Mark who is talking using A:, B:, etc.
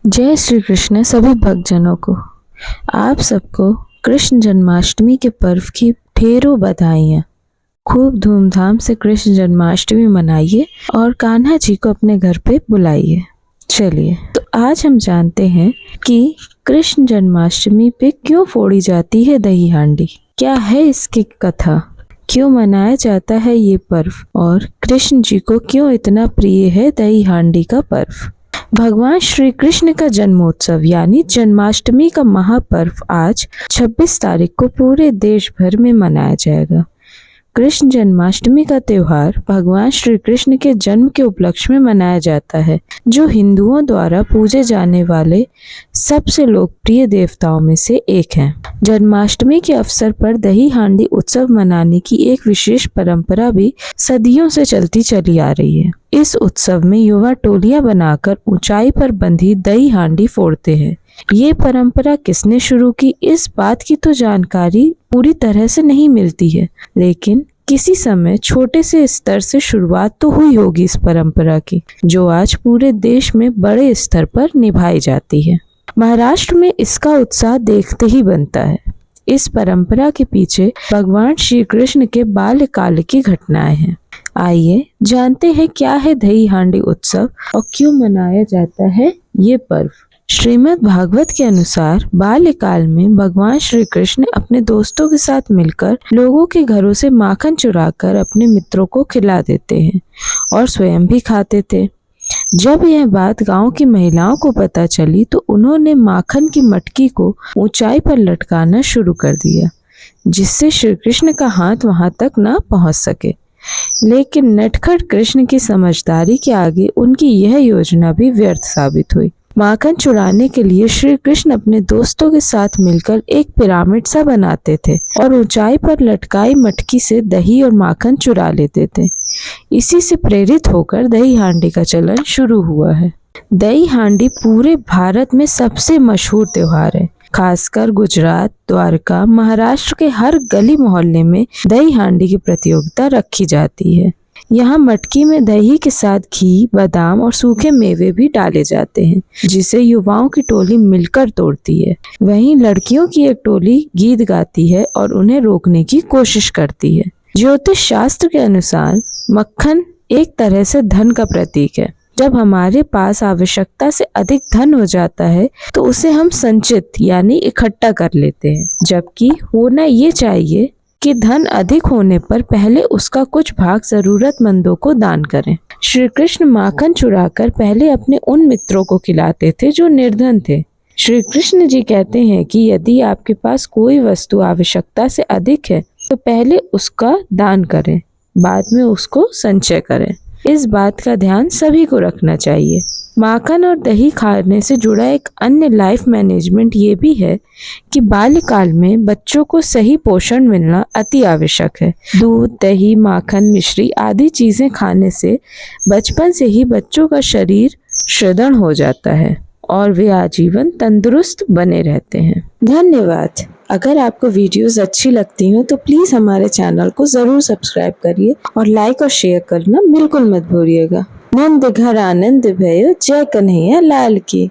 A: जय श्री कृष्ण सभी भक्तजनों को। आप सबको कृष्ण जन्माष्टमी के पर्व की ढेरों बधाइयाँ। खूब धूमधाम से कृष्ण जन्माष्टमी मनाइए और कान्हा जी को अपने घर पे बुलाइए। चलिए तो आज हम जानते हैं कि कृष्ण जन्माष्टमी पे क्यों फोड़ी जाती है दही हांडी, क्या है इसकी कथा, क्यों मनाया जाता है ये पर्व और कृष्ण जी को क्यों इतना प्रिय है दही हांडी का पर्व। भगवान श्री कृष्ण का जन्मोत्सव यानी जन्माष्टमी का महापर्व आज 26 तारीख को पूरे देश भर में मनाया जाएगा। कृष्ण जन्माष्टमी का त्योहार भगवान श्री कृष्ण के जन्म के उपलक्ष्य में मनाया जाता है, जो हिंदुओं द्वारा पूजे जाने वाले सबसे लोकप्रिय देवताओं में से एक है। जन्माष्टमी के अवसर पर दही हांडी उत्सव मनाने की एक विशेष परंपरा भी सदियों से चलती चली आ रही है। इस उत्सव में युवा टोलियां बनाकर ऊंचाई पर बंधी दही हांडी फोड़ते हैं। ये परंपरा किसने शुरू की, इस बात की तो जानकारी पूरी तरह से नहीं मिलती है, लेकिन किसी समय छोटे से स्तर से शुरुआत तो हुई होगी इस परंपरा की, जो आज पूरे देश में बड़े स्तर पर निभाई जाती है। महाराष्ट्र में इसका उत्साह देखते ही बनता है। इस परंपरा के पीछे भगवान श्री कृष्ण के बाल्यकाल की घटनाएं हैं। आइए जानते हैं क्या है दही हांडी उत्सव और क्यों मनाया जाता है ये पर्व। श्रीमद् भागवत के अनुसार बाल्यकाल में भगवान श्री कृष्ण अपने दोस्तों के साथ मिलकर लोगों के घरों से माखन चुराकर अपने मित्रों को खिला देते हैं और स्वयं भी खाते थे। जब यह बात गांव की महिलाओं को पता चली तो उन्होंने माखन की मटकी को ऊंचाई पर लटकाना शुरू कर दिया, जिससे श्री कृष्ण का हाथ वहां तक न पहुंच सके। लेकिन नटखट कृष्ण की समझदारी के आगे उनकी यह योजना भी व्यर्थ साबित हुई। माखन चुराने के लिए श्री कृष्ण अपने दोस्तों के साथ मिलकर एक पिरामिड सा बनाते थे और ऊंचाई पर लटकाई मटकी से दही और माखन चुरा लेते थे। इसी से प्रेरित होकर दही हांडी का चलन शुरू हुआ है। दही हांडी पूरे भारत में सबसे मशहूर त्योहार है। खासकर गुजरात, द्वारका, महाराष्ट्र के हर गली मोहल्ले में दही हांडी की प्रतियोगिता रखी जाती है। यहाँ मटकी में दही के साथ घी, बादाम और सूखे मेवे भी डाले जाते हैं, जिसे युवाओं की टोली मिलकर तोड़ती है। वहीं लड़कियों की एक टोली गीत गाती है और उन्हें रोकने की कोशिश करती है। ज्योतिष शास्त्र के अनुसार मक्खन एक तरह से धन का प्रतीक है। जब हमारे पास आवश्यकता से अधिक धन हो जाता है तो उसे हम संचित यानी इकट्ठा कर लेते हैं, जबकि होना ये चाहिए कि धन अधिक होने पर पहले उसका कुछ भाग जरूरतमंदों को दान करें। श्री कृष्ण माखन चुराकर पहले अपने उन मित्रों को खिलाते थे जो निर्धन थे। श्री कृष्ण जी कहते हैं कि यदि आपके पास कोई वस्तु आवश्यकता से अधिक है तो पहले उसका दान करें, बाद में उसको संचय करें। इस बात का ध्यान सभी को रखना चाहिए। माखन और दही खाने से जुड़ा एक अन्य लाइफ मैनेजमेंट ये भी है कि बाल्यकाल में बच्चों को सही पोषण मिलना अति आवश्यक है। दूध, दही, माखन, मिश्री आदि चीजें खाने से बचपन से ही बच्चों का शरीर सुदृढ़ हो जाता है और वे आजीवन तंदुरुस्त बने रहते हैं। धन्यवाद। अगर आपको वीडियोस अच्छी लगती हो तो प्लीज हमारे चैनल को जरूर सब्सक्राइब करिए और लाइक और शेयर करना बिल्कुल मत भूलिएगा। नंद घर आनंद भयो, जय कन्हैया लाल की।